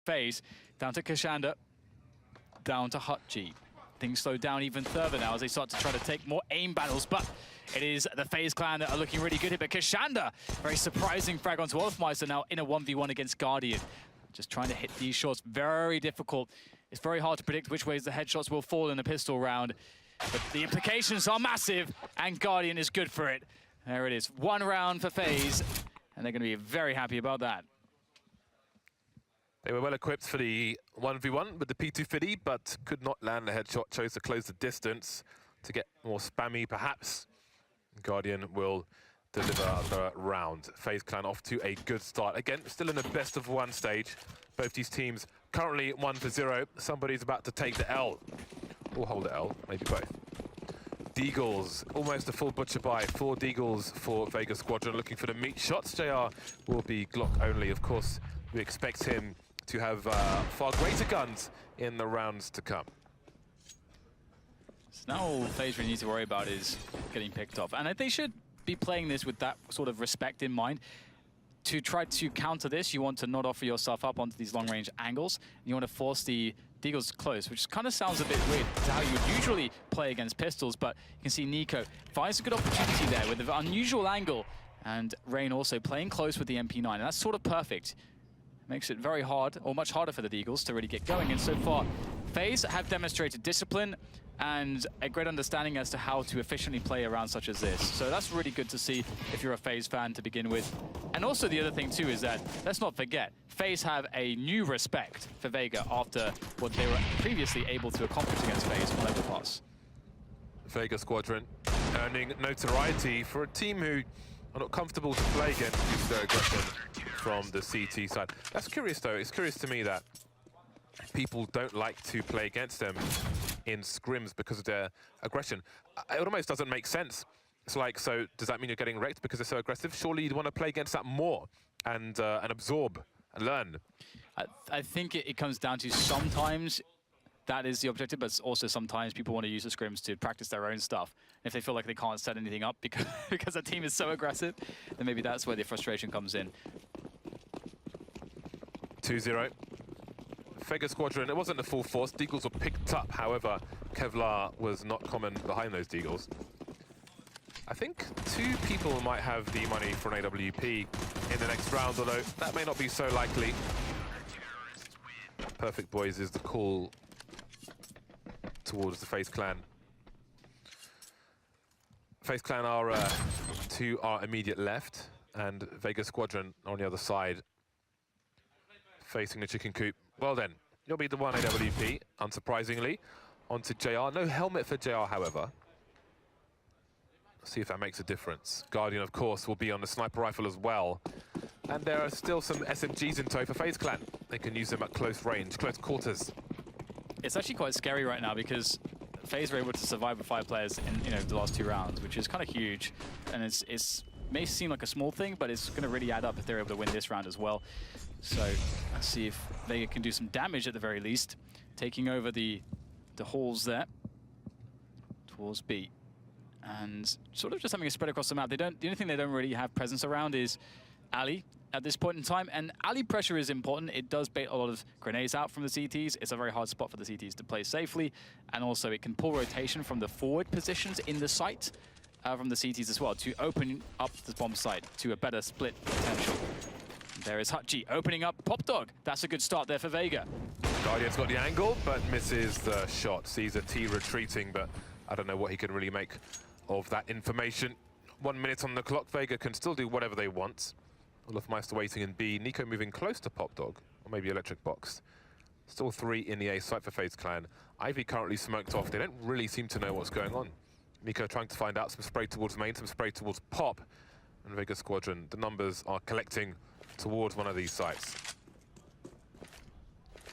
FaZe. Down to Kashanda. Down to Hutji. Things slow down even further now as they start to try to take more aim battles, but it is the FaZe clan that are looking really good here. But Kashanda, very surprising frag onto Wolfmeister now in a 1v1 against Guardian. Just trying to hit these shots, very difficult. It's very hard to predict which ways the headshots will fall in the pistol round, but the implications are massive, and Guardian is good for it. There it is, 1 round for FaZe, and they're going to be very happy about that. They were well equipped for the 1v1 with the P250, but could not land the headshot, chose to close the distance to get more spammy, perhaps. Guardian will deliver the round. FaZe clan off to a good start. Again, still in the best of 1 stage. Both these teams currently 1-0. Somebody's about to take the L. Or hold the L, maybe both. Deagles, almost a full butcher buy. 4 Deagles for VEGA Squadron, looking for the meat shots. JR will be Glock only. Of course, we expect him to have far greater guns in the rounds to come. So now all FaZe really need to worry about is getting picked off. And they should be playing this with that sort of respect in mind. To try to counter this, you want to not offer yourself up onto these long-range angles. You want to force the Deagles close, which kind of sounds a bit weird to how you would usually play against pistols, but you can see Nico finds a good opportunity there with an unusual angle, and Rain also playing close with the MP9, and that's sort of perfect. Makes it very hard, or much harder for the Deagles to really get going, and so far, FaZe have demonstrated discipline and a great understanding as to how to efficiently play around such as this. So that's really good to see if you're a FaZe fan to begin with. And also the other thing too is that, let's not forget, FaZe have a new respect for VEGA after what they were previously able to accomplish against FaZe on Level Pass. VEGA Squadron earning notoriety for a team who are not comfortable to play against due to their aggression from the CT side. That's curious though, it's curious to me that people don't like to play against them in scrims because of their aggression. It almost doesn't make sense. It's like, so does that mean you're getting wrecked because they're so aggressive? Surely you'd want to play against that more and absorb and learn. I think it comes down to sometimes that is the objective, but also sometimes people want to use the scrims to practice their own stuff. If they feel like they can't set anything up because the team is so aggressive, then maybe that's where the frustration comes in. 2-0. VEGA Squadron, it wasn't the full force. Deagles were picked up, however, Kevlar was not common behind those Deagles. I think 2 people might have the money for an AWP in the next round, although that may not be so likely. Perfect Boys is the call towards the FaZe clan. FaZe clan are to our immediate left, and VEGA Squadron on the other side, facing the chicken coop. Well then, you'll be the one AWP, unsurprisingly. Onto JR. No helmet for JR, however. See if that makes a difference. Guardian, of course, will be on the sniper rifle as well. And there are still some SMGs in tow for FaZe clan. They can use them at close range, close quarters. It's actually quite scary right now because FaZe were able to survive with 5 players in the last 2 rounds, which is kind of huge. And it may seem like a small thing, but it's going to really add up if they're able to win this round as well. So let's see if they can do some damage at the very least, taking over the halls there towards B, and sort of just having a spread across the map. The only thing they don't really have presence around is Ali at this point in time, and Ali pressure is important. It does bait a lot of grenades out from the CTs. It's a very hard spot for the CTs to play safely, and also it can pull rotation from the forward positions in the site from the CTs as well to open up the bomb site to a better split potential. There is Hutji opening up Pop Dog. That's a good start there for VEGA. Guardian's got the angle, but misses the shot. Sees a T retreating, but I don't know what he can really make of that information. 1 minute on the clock. VEGA can still do whatever they want. Wolfmeister waiting in B. Nico moving close to Pop Dog, or maybe Electric Box. Still 3 in the A site for FaZe clan. Ivy currently smoked off. They don't really seem to know what's going on. Nico trying to find out. Some spray towards main, some spray towards Pop. And VEGA Squadron, the numbers are collecting towards one of these sites.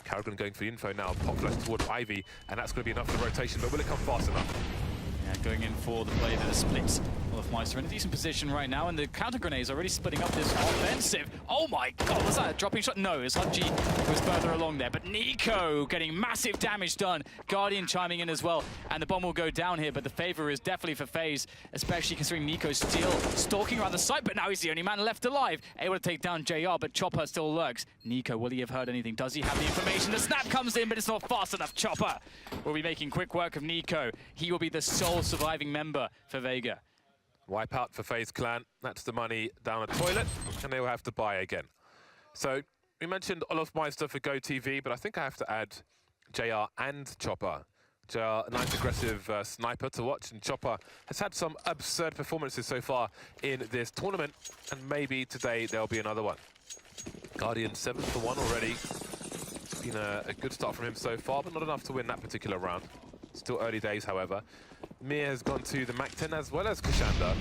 Carrigan going for the info now. Pop flash towards Ivy, and that's going to be enough for the rotation, but will it come fast enough? Yeah, going in for the play that splits Wolfmeister in a decent position right now, and the counter grenades already splitting up this offensive. Oh my god, was that a dropping shot? No, it's Hudgy who was further along there, but Nico getting massive damage done. Guardian chiming in as well, and the bomb will go down here, but the favor is definitely for FaZe, especially considering Nico's still stalking around the site, but now he's the only man left alive, able to take down JR, but Chopper still lurks. Nico, will he have heard anything? Does he have the information? The snap comes in, but it's not fast enough. Chopper will be making quick work of Nico. He will be the sole surviving member for VEGA. Wipeout for FaZe Clan. That's the money down a toilet, and they will have to buy again. So we mentioned Olofmeister for GoTV, but I think I have to add JR and Chopper. JR, a nice aggressive sniper to watch, and Chopper has had some absurd performances so far in this tournament, and maybe today there'll be another one. Guardian 7-1 already. It's been a good start from him so far, but not enough to win that particular round. Still early days, however. Mir has gone to the Mac-10 as well as Kashanda,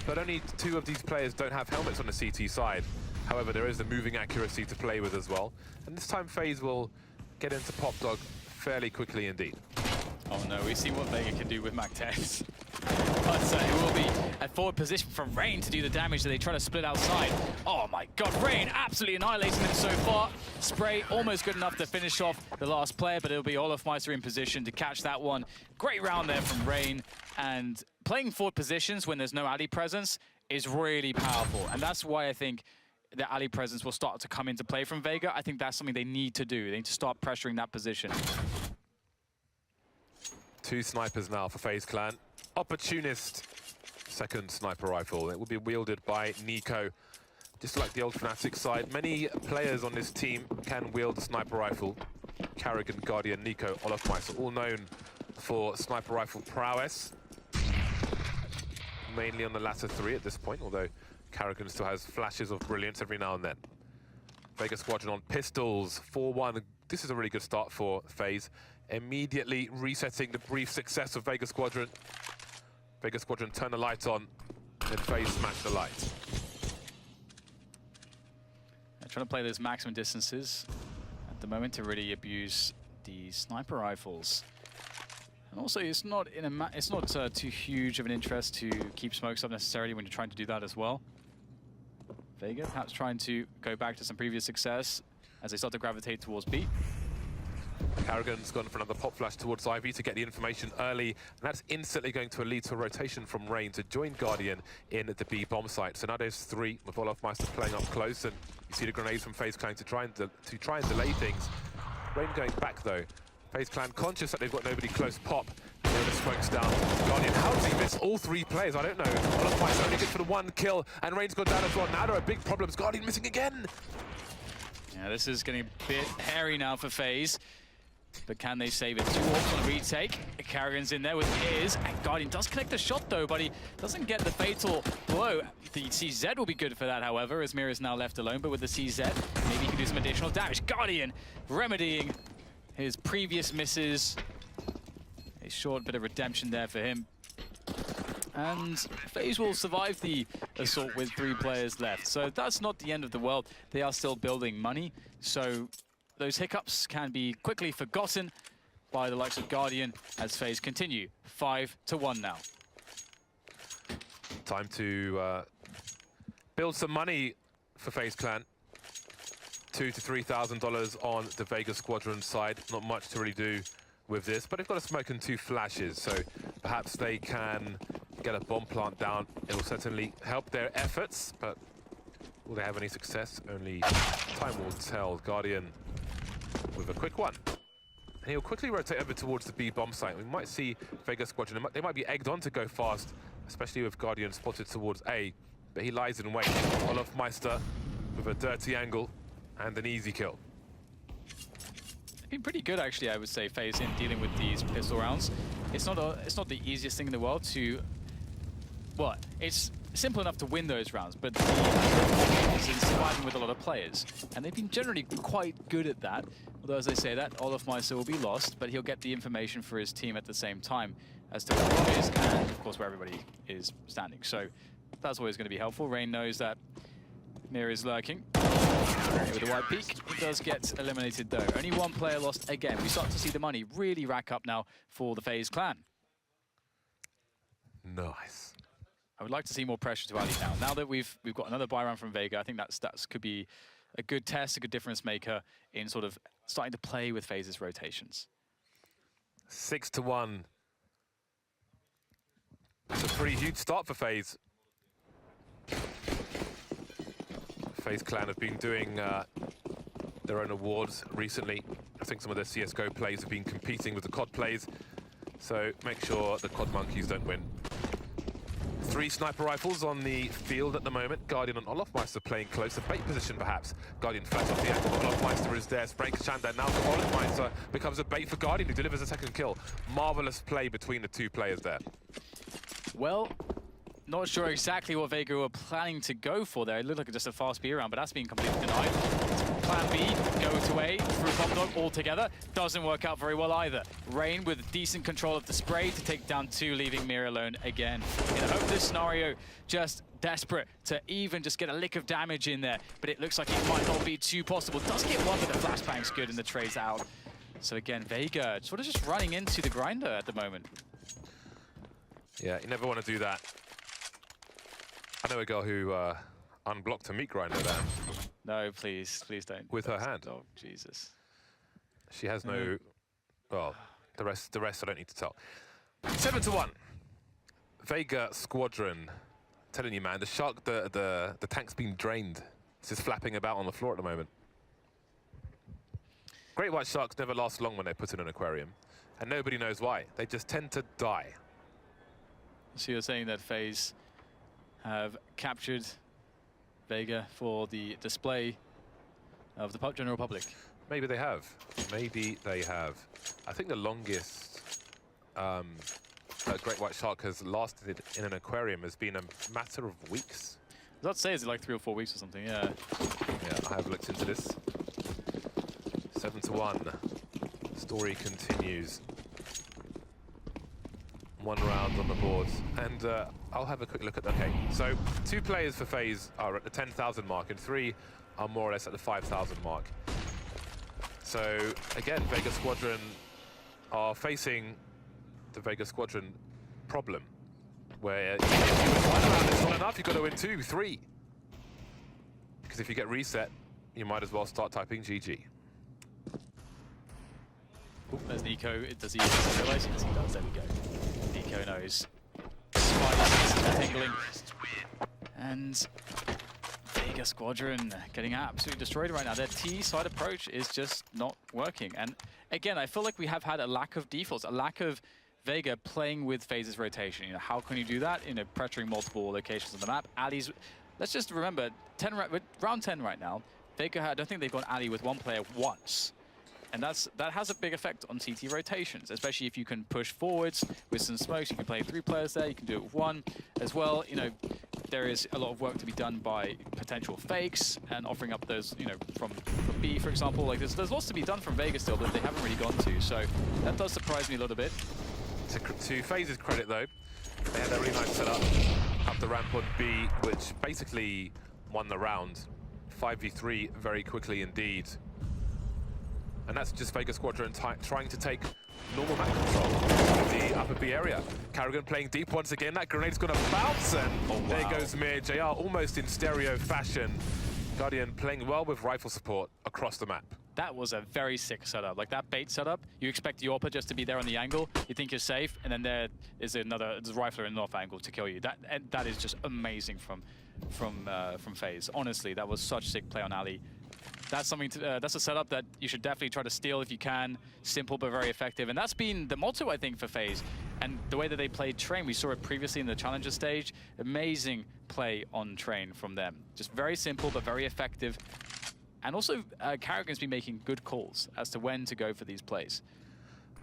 but only two of these players don't have helmets on the CT side. However, there is the moving accuracy to play with as well. And this time, FaZe will get into Pop Dog fairly quickly indeed. Oh no, we see what VEGA can do with Mac-10s. But it will be a forward position for Rain to do the damage that they try to split outside. Oh my god, Rain absolutely annihilating them so far. Spray almost good enough to finish off the last player, but it'll be Olofmeister in position to catch that one. Great round there from Rain, and playing forward positions when there's no alley presence is really powerful, and that's why I think the alley presence will start to come into play from VEGA. I think that's something they need to do. They need to start pressuring that position. Two snipers now for FaZe Clan. Opportunist second sniper rifle. It will be wielded by Nico. Just like the old Fnatic side, many players on this team can wield a sniper rifle. Carrigan, Guardian, Nico, Olofmeister, all known for sniper rifle prowess. Mainly on the latter three at this point, although Carrigan still has flashes of brilliance every now and then. VEGA Squadron on pistols, 4-1. This is a really good start for FaZe. Immediately resetting the brief success of VEGA Squadron. VEGA Squadron turn the light on, and FaZe smash the light. They're trying to play those maximum distances at the moment to really abuse the sniper rifles. And also, it's not too huge of an interest to keep smokes up necessarily when you're trying to do that as well. VEGA perhaps trying to go back to some previous success as they start to gravitate towards B. Carrigan's gone for another pop flash towards Ivy to get the information early, and that's instantly going to lead to a rotation from Rain to join Guardian in the B bomb site. So now there's three with Olofmeister playing up close, and you see the grenades from FaZe Clan to try and delay things. Rain going back though. FaZe Clan conscious that they've got nobody close pop. And the smoke's down. Guardian, how does he miss all three players? I don't know. Olofmeister only gets for the one kill, and Rain's gone down as well. Now there are big problems. Guardian missing again. Yeah, this is getting a bit hairy now for FaZe. But can they save it? 2 orcs on a retake. Carrigan's in there with his, and Guardian does connect the shot though, but he doesn't get the fatal blow. The CZ will be good for that, however, as Mir is now left alone, but with the CZ, maybe he can do some additional damage. Guardian remedying his previous misses. A short bit of redemption there for him. And FaZe will survive the assault with 3 players left. So that's not the end of the world. They are still building money, so those hiccups can be quickly forgotten by the likes of Guardian as FaZe continue 5-1 now. Time to build some money for FaZe Clan. $2,000 to $3,000 on the VEGA Squadron side. Not much to really do with this, but they've got a smoke and 2 flashes, so perhaps they can get a bomb plant down. It will certainly help their efforts, but will they have any success? Only time will tell. Guardian with a quick one. And he'll quickly rotate over towards the B bomb site. We might see VEGA Squadron. They might be egged on to go fast, especially with Guardian spotted towards A, but he lies in wait. Olofmeister with a dirty angle and an easy kill. Been pretty good actually, I would say, FaZe in dealing with these pistol rounds. It's not the easiest thing in the world to, well, it's simple enough to win those rounds, but the is in surviving with a lot of players, and they've been generally quite good at that. Although, as I say that, Olofmeister will be lost, but he'll get the information for his team at the same time as to where the bomb is, and of course where everybody is standing. So that's always going to be helpful. Rain knows that Mir is lurking. With a white peak, he does get eliminated though. Only 1 player lost again. We start to see the money really rack up now for the FaZe Clan. Nice. I would like to see more pressure to Ali now. Now that we've got another buy round from VEGA, I think that's could be a good test, a good difference maker in sort of starting to play with FaZe's rotations. 6-1. It's a pretty huge start for FaZe. FaZe Clan have been doing their own awards recently. I think some of their CSGO plays have been competing with the COD plays, so make sure the COD monkeys don't win. 3 sniper rifles on the field at the moment. Guardian and Olofmeister playing close, a bait position perhaps. Guardian flash off the angle, Olofmeister is there, spraying Kashanda. Now Olofmeister becomes a bait for Guardian, who delivers a second kill. Marvelous play between the 2 players there. Well, not sure exactly what VEGA were planning to go for there. It looked like just a fast B round, but that's been completely denied. Plan B, go to A, through Bomb Dog altogether. Doesn't work out very well either. Rain with decent control of the spray to take down 2, leaving Mir alone again. In a hopeless scenario, just desperate to even just get a lick of damage in there, but it looks like it might not be too possible. Does get one, but the flashbang's good and the trade's out. So again, VEGA sort of just running into the grinder at the moment. Yeah, you never want to do that. I know a girl who unblocked a meat grinder there. No, please don't. With her hand. Oh, Jesus. She has no... Well, the rest I don't need to tell. 7-1. VEGA Squadron. Telling you, man, the shark, the tank's been drained. It's just flapping about on the floor at the moment. Great white sharks never last long when they're put in an aquarium. And nobody knows why. They just tend to die. So you're saying that FaZe have captured VEGA for the display of the general public? Maybe they have. Maybe they have. I think the longest a great white shark has lasted in an aquarium has been a matter of weeks. I was about to say, is it like 3 or 4 weeks or something? Yeah. Yeah, I have looked into this. 7-1. Story continues. 1 round on the board, and I'll have a quick look at that. Okay, so 2 players for FaZe are at the 10,000 mark, and 3 are more or less at the 5,000 mark. So again, VEGA Squadron are facing the VEGA Squadron problem, where if you win 1 round, it's not enough. You've got to win 2, 3, because if you get reset, you might as well start typing GG. Ooh, there's Nico. Does he realize? Yes, he does. There we go. Nico knows. Spiders tingling. And VEGA Squadron getting absolutely destroyed right now. Their T-side approach is just not working. And again, I feel like we have had a lack of defaults, a lack of VEGA playing with FaZe's rotation. You know, how can you do that? You know, pressuring multiple locations on the map. Ali's, let's just remember, round 10 right now. VEGA, I don't think they've gone Ali with 1 player once. And that has a big effect on CT rotations, especially if you can push forwards with some smokes. You can play 3 players there, you can do it with 1 as well. You know, there is a lot of work to be done by potential fakes and offering up those, you know, from B, for example. Like there's lots to be done from VEGA still that they haven't really gone to. So that does surprise me a little bit. To FaZe's credit, though, they had a really nice setup up the ramp on B, which basically won the round. 5v3 very quickly indeed. And that's just VEGA Squadron trying to take normal map control of the upper B area. Carrigan playing deep once again. That grenade's going to bounce, and there goes Mir. JR almost in stereo fashion. Guardian playing well with rifle support across the map. That was a very sick setup. Like that bait setup, you expect the AWP just to be there on the angle. You think you're safe, and then there is there's a rifler in the off angle to kill you. That is just amazing from FaZe. Honestly, that was such sick play on Ali. That's something that's a setup that you should definitely try to steal if you can. Simple but very effective, and that's been the motto, I think, for FaZe. And the way that they played Train, we saw it previously in the Challenger stage. Amazing play on Train from them. Just very simple but very effective. And also, Carrigan's been making good calls as to when to go for these plays.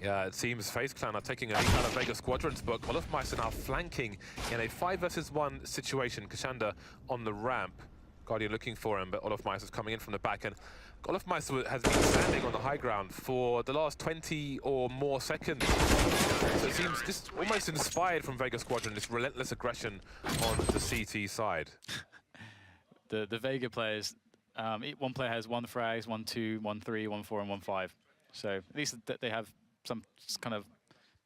Yeah, it seems FaZe Clan are taking a lead out of VEGA Squadron's book. Olofmeister now flanking in a 5 versus 1 situation. Kashanda on the ramp. Guardian looking for him, but Olofmeister's coming in from the back. And Olofmeister has been standing on the high ground for the last 20 or more seconds. So it seems just almost inspired from VEGA Squadron, this relentless aggression on the CT side. The VEGA players, one player has 1 frags, 1, 2, 1, 3, 1, 4, and 1, 5. So at least they have some kind of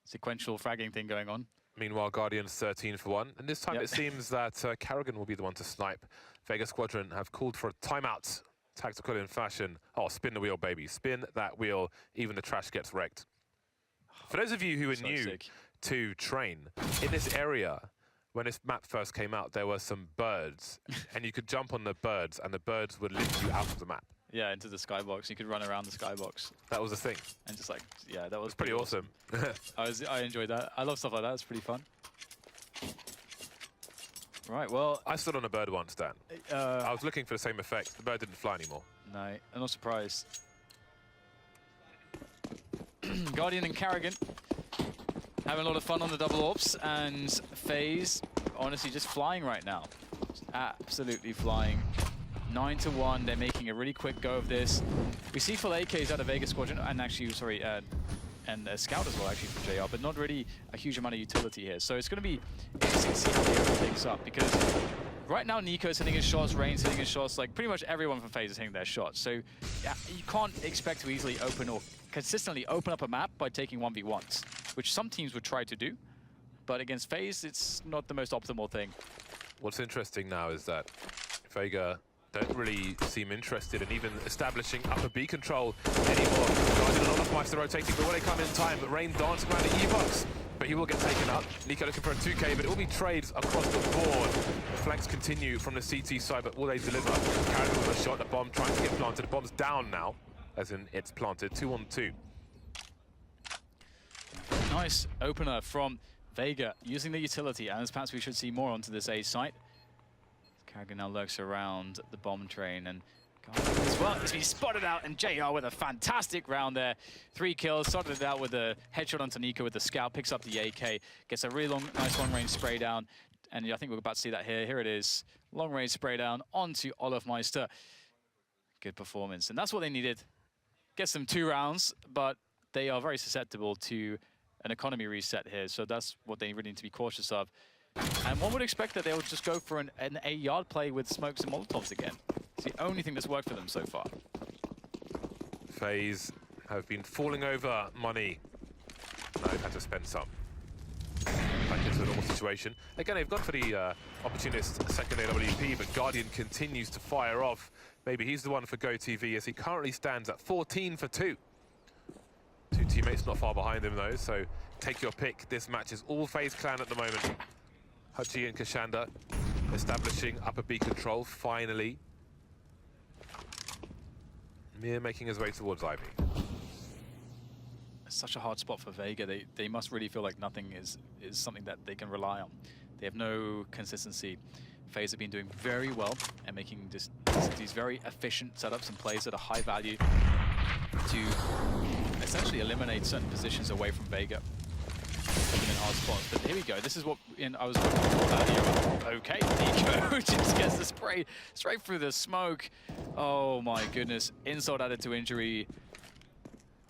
sequential fragging thing going on. Meanwhile, Guardian's 13 for 1. And this time it seems that Karrigan will be the one to snipe. VEGA Squadron have called for a timeout. Tactical in fashion. Oh, spin the wheel, baby. Spin that wheel. Even the trash gets wrecked. For those of you who are new to train, in this area, when this map first came out, there were some birds. And you could jump on the birds, and the birds would lift you out of the map. Yeah, into the skybox. You could run around the skybox. That was the thing. And just like, yeah, that was pretty awesome. I enjoyed that. I love stuff like that. It's pretty fun. Right, well... I stood on a bird once, Dan. I was looking for the same effect. The bird didn't fly anymore. No, I'm not surprised. Guardian and Karrigan having a lot of fun on the double orbs, and FaZe honestly just flying right now. Just absolutely flying. 9-1, they're making a really quick go of this. We see full AKs out of VEGA Squadron, and actually, sorry, and a scout as well, actually, from JR, but not really a huge amount of utility here. So it's going to you see how the area picks up, because right now Nico's hitting his shots, Rain's hitting his shots, like pretty much everyone from FaZe is hitting their shots. So yeah, you can't expect to easily open or consistently open up a map by taking 1v1s, which some teams would try to do, but against FaZe, it's not the most optimal thing. What's interesting now is that VEGA don't really seem interested in even establishing upper B control anymore. Guardian and Olafmeister rotating, but when they come in time, Rain dancing around the E-Box, but he will get taken up. Nico looking for a 2K, but it will be trades across the board. The flanks continue from the CT side, but will they deliver? Karrigan with a shot, the bomb trying to get planted. The bomb's down now, as in it's planted, 2-on-2. Nice opener from VEGA, using the utility, and as perhaps we should see more onto this A site. Karrigan now lurks around the bomb train, and as well as he spotted out, and JR with a fantastic round there. 3 kills, started it out with a headshot onto Nico with the scout, picks up the AK, gets a really nice long-range spray down, and I think we're about to see that here. Here it is, long-range spray down onto Olafmeister. Good performance, and that's what they needed. Gets them 2 rounds, but they are very susceptible to an economy reset here, so that's what they really need to be cautious of. And one would expect that they would just go for an A yard play with smokes and molotovs again. It's the only thing that's worked for them so far. FaZe have been falling over money. Now they've had to spend some. Back into a normal situation. Again, they've gone for the opportunist second AWP, but Guardian continues to fire off. Maybe he's the one for GoTV, as he currently stands at 14 for 2. 2 teammates not far behind him, though, so take your pick. This match is all FaZe clan at the moment. Hutchie and Kashanda establishing upper B control, finally. Mir making his way towards Ivy. It's such a hard spot for VEGA. They must really feel like nothing is something that they can rely on. They have no consistency. FaZe have been doing very well and making these very efficient setups and plays at a high value to essentially eliminate certain positions away from VEGA. In our spots, but here we go. This is what I was talking about earlier. Okay, Nico just gets the spray straight through the smoke. Oh my goodness! Insult added to injury.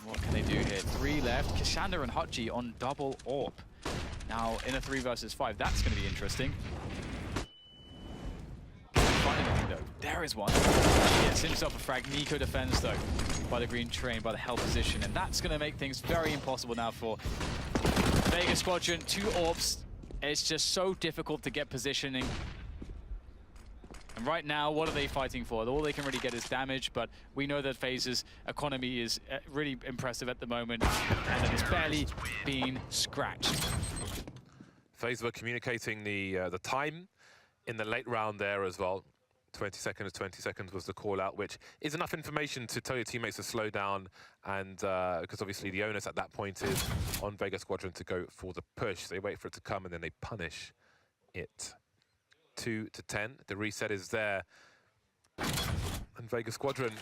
What can they do here? 3 left. Kashanda and Hutchie on double AWP. Now in a 3 versus 5, that's going to be interesting. Find anything though. There is one. He gets himself a frag. Nico defends though by the green train, by the hell position, and that's going to make things very impossible now for VEGA Squadron. 2 AWPs. It's just so difficult to get positioning. And right now, what are they fighting for? All they can really get is damage, but we know that FaZe's economy is really impressive at the moment, and that it's barely been scratched. FaZe were communicating the time in the late round there as well. 20 seconds was the call out, which is enough information to tell your teammates to slow down, and because obviously the onus at that point is on VEGA Squadron to go for the push. They wait for it to come and then they punish it. 2-10, the reset is there, and VEGA Squadron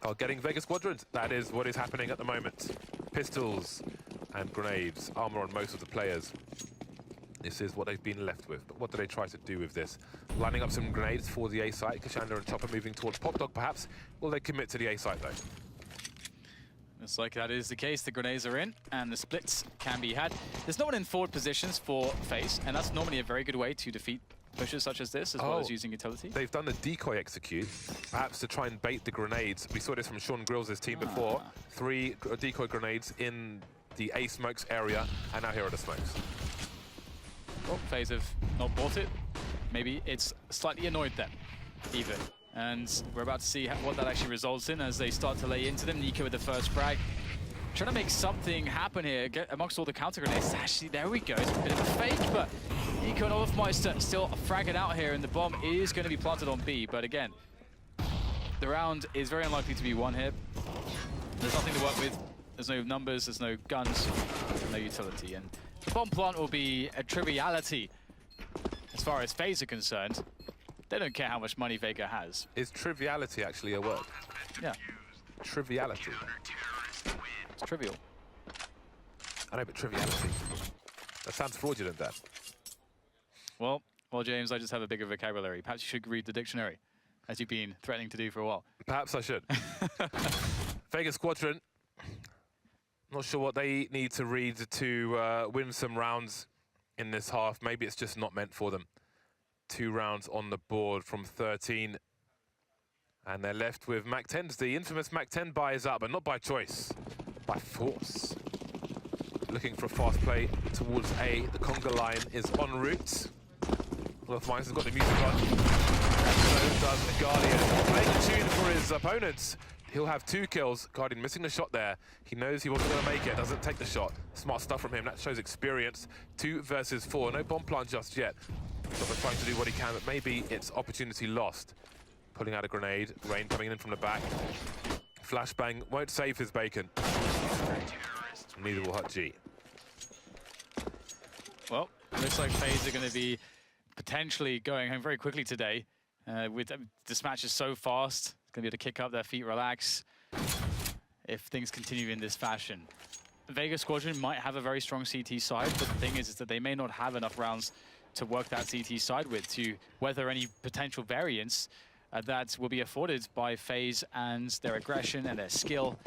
are getting VEGA Squadrons. That is what is happening at the moment. Pistols and grenades, armor on most of the players. This is what they've been left with. But what do they try to do with this? Lining up some grenades for the A site. Kashanda and Chopper moving towards Pop Dog, perhaps. Will they commit to the A site, though? Looks like that is the case. The grenades are in, and the splits can be had. There's no one in forward positions for FaZe, and that's normally a very good way to defeat pushes such as this, as well as using utility. They've done the decoy execute, perhaps to try and bait the grenades. We saw this from Sean Grills' team before. 3 decoy grenades in the A smokes area, and now here are the smokes. Oh, FaZe have not bought it. Maybe it's slightly annoyed them, even. And we're about to see what that actually results in as they start to lay into them. Nico with the first frag. Trying to make something happen here amongst all the counter grenades. Actually, there we go. It's a bit of a fake, but Nico and Olofmeister still fragging out here, and the bomb is going to be planted on B. But again, the round is very unlikely to be won here. There's nothing to work with. There's no numbers, there's no guns, no utility. And the bomb plant will be a triviality as far as FaZe are concerned. They don't care how much money VEGA has. Is triviality actually a word? Yeah. Triviality. It's trivial. I know, but triviality. That sounds fraudulent, Dan. Well, James, I just have a bigger vocabulary. Perhaps you should read the dictionary, as you've been threatening to do for a while. Perhaps I should. VEGA Squadron. Not sure what they need to read to win some rounds in this half. Maybe it's just not meant for them. 2 rounds on the board from 13. And they're left with Mac 10s. The infamous Mac 10 buy is up, but not by choice, by force. Looking for a fast play towards A. The conga line is en route. Olofmeister's got the music on. And so does the Guardian. Playing a tune for his opponents. He'll have 2 kills. Guardian missing the shot there. He knows he wasn't going to make it. Doesn't take the shot. Smart stuff from him. That shows experience. 2 versus 4. No bomb plant just yet. Chopper trying to do what he can, but maybe it's opportunity lost. Pulling out a grenade. Rain coming in from the back. Flashbang won't save his bacon. Neither will hurt G. Well, looks like FaZe are going to be potentially going home very quickly today. With this match is so fast. Going to be able to kick up their feet, relax, if things continue in this fashion. VEGA Squadron might have a very strong CT side, but the thing is that they may not have enough rounds to work that CT side with to weather any potential variance that will be afforded by FaZe and their aggression and their skill.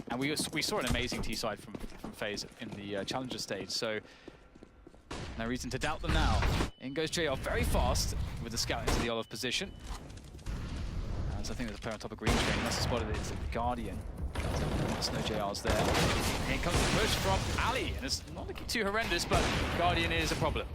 And we saw an amazing T side from FaZe in the Challenger stage, so no reason to doubt them now. In goes JR very fast with the scout into the Olaf position. So I think there's a player on top of green screen. He must have spotted it. It's a Guardian. There's no JRs there. Here comes the push from Ali, and it's not looking too horrendous, but Guardian is a problem.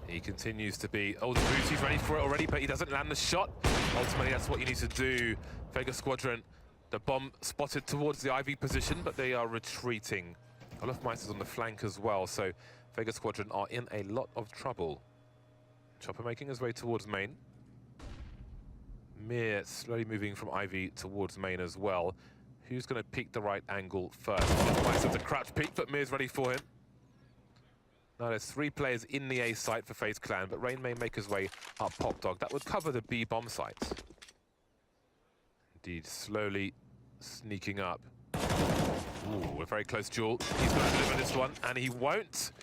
He continues to be... Oh, the boost, he's ready for it already, but he doesn't land the shot. Ultimately, that's what you need to do. VEGA Squadron, the bomb spotted towards the IV position, but they are retreating. Olofmeister's on the flank as well, so VEGA Squadron are in a lot of trouble. Chopper making his way towards main. Mir slowly moving from Ivy towards main as well. Who's going to peek the right angle first? Olofmeister's a crouch peek, but Mir's ready for him. Now there's 3 players in the A site for FaZe Clan, but Rain may make his way up Pop Dog. That would cover the B bomb site. Indeed, slowly sneaking up. Ooh, a very close duel. He's going to deliver this one, and he won't.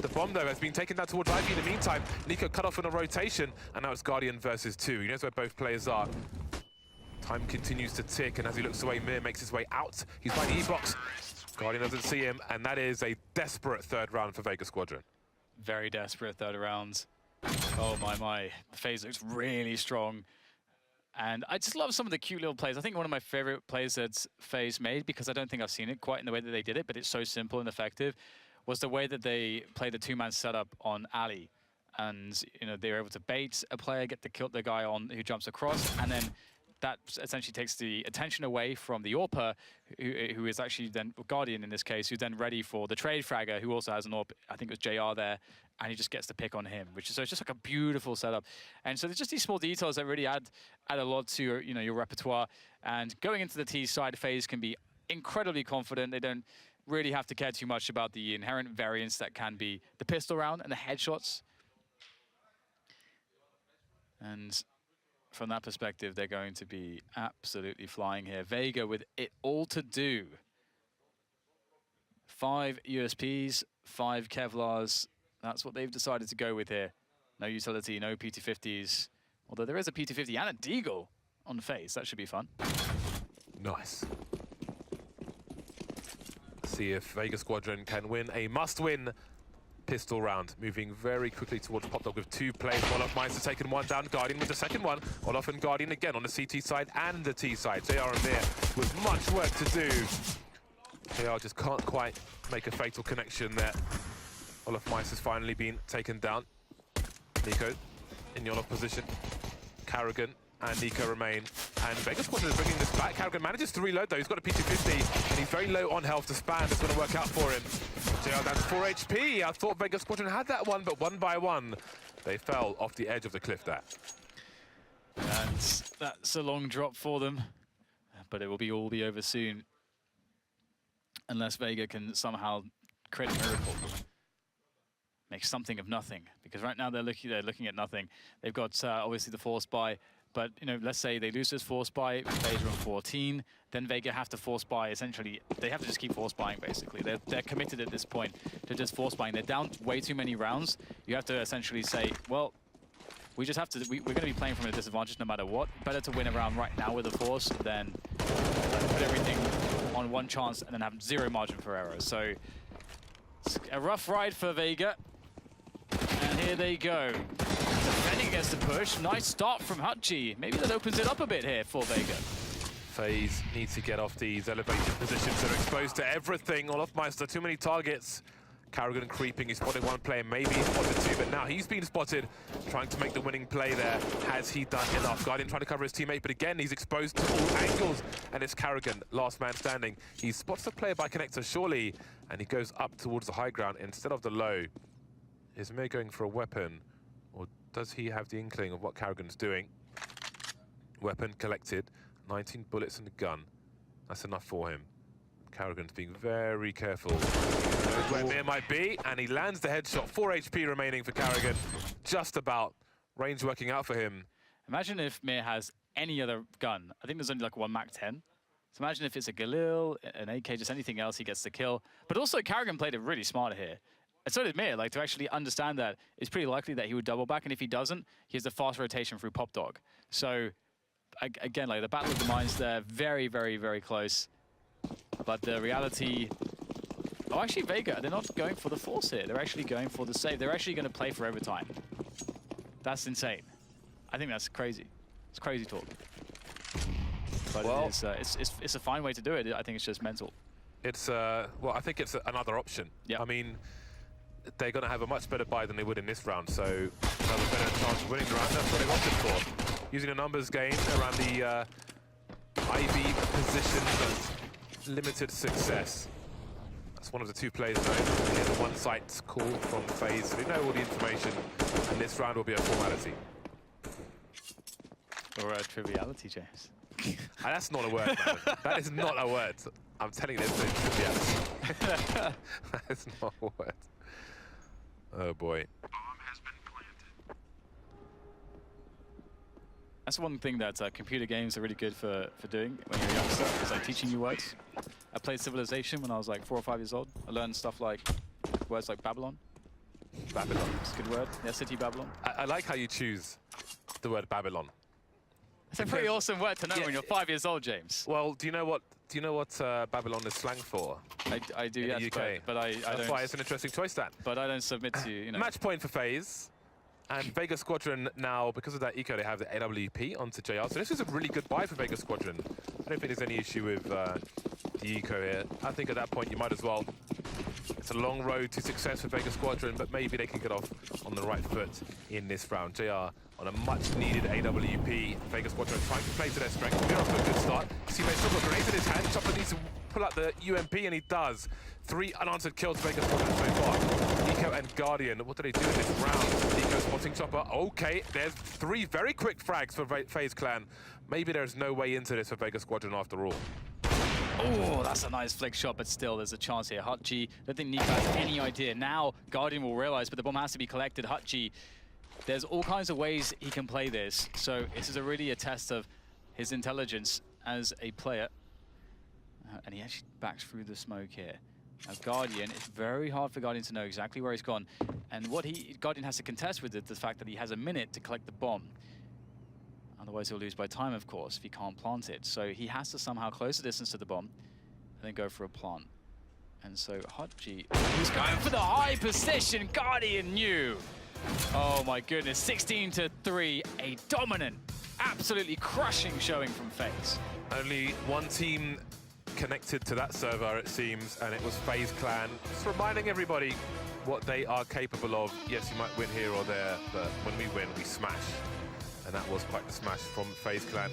The bomb, though, has been taken down towards Ivy in the meantime. Nico cut off in a rotation, and now it's Guardian versus 2. He knows where both players are. Time continues to tick, and as he looks away, Mir makes his way out. He's by the E-box. Guardian doesn't see him, and that is a desperate 3rd round for VEGA Squadron. Very desperate 3rd round. Oh, my. FaZe looks really strong. And I just love some of the cute little plays. I think one of my favorite plays that FaZe made, because I don't think I've seen it quite in the way that they did it, but it's so simple and effective, was the way that they played the 2-man setup on Ali. And, you know, they were able to bait a player, get the kill the guy on who jumps across, and then that essentially takes the attention away from the AWPer, who is actually then Guardian in this case, who's then ready for the trade fragger, who also has an AWP. I think it was JR there, and he just gets the pick on him, which is so it's just like a beautiful setup. And so there's just these small details that really add a lot to your, you know, your repertoire. And going into the T side, FaZe can be incredibly confident. They don't really have to care too much about the inherent variance that can be the pistol round and the headshots. And from that perspective, they're going to be absolutely flying here. VEGA with it all to do. 5 USPs, 5 Kevlars. That's what they've decided to go with here. No utility, no PT50s. Although there is a PT50 and a Deagle on FaZe. That should be fun. Nice. See if VEGA Squadron can win a must-win pistol round. Moving very quickly towards Pop Dog with 2 plays. Olofmeister taking 1 down. Guardian with the 2nd one. Olaf and Guardian again on the CT side and the T side. JR and Mir with much work to do. JR just can't quite make a fatal connection there. Olaf Mice has finally been taken down. Nico in the on-off position. Karrigan and Nico remain. And VEGA Squadron is bringing this back. Karrigan manages to reload though. He's got a P250 and he's very low on health to spam. It's going to work out for him. JR down to 4 HP. I thought VEGA Squadron had that one, but one by one, they fell off the edge of the cliff there. And that's a long drop for them, but it will be all be over soon. Unless VEGA can somehow create a miracle. Make something of nothing, because right now they're looking at nothing. They've got obviously the force buy, but you know, let's say they lose this force buy, FaZe are on 14, then VEGA have to force buy. Essentially, they have to just keep force buying. Basically, they're committed at this point to just force buying. They're down way too many rounds. You have to essentially say, well, we just have to. We're going to be playing from a disadvantage no matter what. Better to win a round right now with a force than put everything on one chance and then have zero margin for error. So it's a rough ride for VEGA. And here they go. Defending against the push. Nice start from Hutchie. Maybe that opens it up a bit here for VEGA. FaZe needs to get off these elevated positions. They're exposed to everything. Olafmeister, too many targets. Karrigan creeping. He spotted one player. Maybe he spotted two, but now he's been spotted. Trying to make the winning play there. Has he done enough? Guardian trying to cover his teammate, but again, he's exposed to all angles. And it's Karrigan, last man standing. He spots the player by connector, surely, and he goes up towards the high ground instead of the low. Is Mir going for a weapon, or does he have the inkling of what Karrigan's doing? Weapon collected, 19 bullets in the gun. That's enough for him. Karrigan's being very careful. Knows where Mir might be, and he lands the headshot. 4 HP remaining for Karrigan. Just about. Range working out for him. Imagine if Mir has any other gun. I think there's only like one Mac 10. So imagine if it's a Galil, an AK, just anything else, he gets the kill. But also, Karrigan played it really smart here. And so did Mir, like, to actually understand that it's pretty likely that he would double back, and if he doesn't, he has a fast rotation through Pop Dog. So, again, like, the battle of the minds there, very, very, very close. But the reality... Oh, actually, VEGA, they're not going for the force here. They're actually going for the save. They're actually going to play for overtime. That's insane. I think that's crazy. It's crazy talk. But well, it's a fine way to do it. I think it's just mental. It's, well, I think it's another option. Yeah. I mean, they're going to have a much better buy than they would in this round, so have a better chance of winning the round. That's what they wanted for. Using a numbers game around the IB position, but limited success. That's one of the two players known. Here's the one site call from FaZe, so they know all the information, and this round will be a formality. Or a triviality, James. That's not a word, man. That is not a word. I'm telling you, there's no triviality. That is not a word. Oh boy. Bomb has been planted. That's one thing that computer games are really good for doing when you're a youngster. It's like teaching you words. I played Civilization when I was like 4 or 5 years old. I learned stuff like words like Babylon. Babylon, it's a good word. Yeah, City Babylon. I like how you choose the word Babylon. It's a pretty awesome word to know when you're 5 years old, James. Well, do you know what Babylon is slang for? I do, in yes, the UK. but I don't. That's why it's an interesting choice, that. But I don't submit to you know. Match point for FaZe. And VEGA Squadron now, because of that eco, they have the AWP onto JR. So this is a really good buy for VEGA Squadron. I don't think there's any issue with the eco here. I think at that point you might as well. It's a long road to success for VEGA Squadron, but maybe they can get off on the right foot in this round. JR on a much-needed AWP. VEGA Squadron trying to play to their strength. They're off to a good start. See, they've still got grenades in his hand. Chopper needs to pull out the UMP, and he does. 3 unanswered kills for VEGA Squadron so far. Eco and Guardian, what do they do in this round? Eco spotting Chopper. Okay, there's 3 very quick frags for FaZe Clan. Maybe there's no way into this for VEGA Squadron after all. Oh, that's a nice flick shot, but still there's a chance here. Hutchie, I don't think Nico has any idea. Now Guardian will realize, but the bomb has to be collected. Hutchie, there's all kinds of ways he can play this. So this is really a test of his intelligence as a player. And he actually backs through the smoke here. Now Guardian, it's very hard for Guardian to know exactly where he's gone. And what Guardian has to contest with it, the fact that he has a minute to collect the bomb. Otherwise he'll lose by time, of course, if he can't plant it. So he has to somehow close the distance to the bomb and then go for a plant. And so Hutchie, who's going for the high position, Guardian knew. Oh my goodness, 16-3, a dominant, absolutely crushing showing from FaZe. Only one team connected to that server, it seems, and it was FaZe Clan. Just reminding everybody what they are capable of. Yes, you might win here or there, but when we win, we smash. And that was quite the smash from FaZe Clan.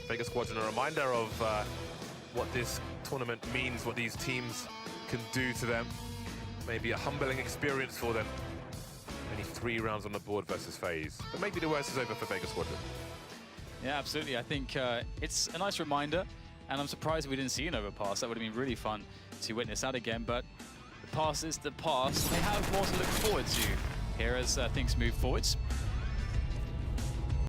VEGA Squadron, a reminder of what this tournament means, what these teams can do to them. Maybe a humbling experience for them. Only 3 rounds on the board versus FaZe. But maybe the worst is over for VEGA Squadron. Yeah, absolutely. I think it's a nice reminder, and I'm surprised we didn't see an overpass. That would have been really fun to witness that again, but the past is the past. They have more to look forward to here as things move forwards.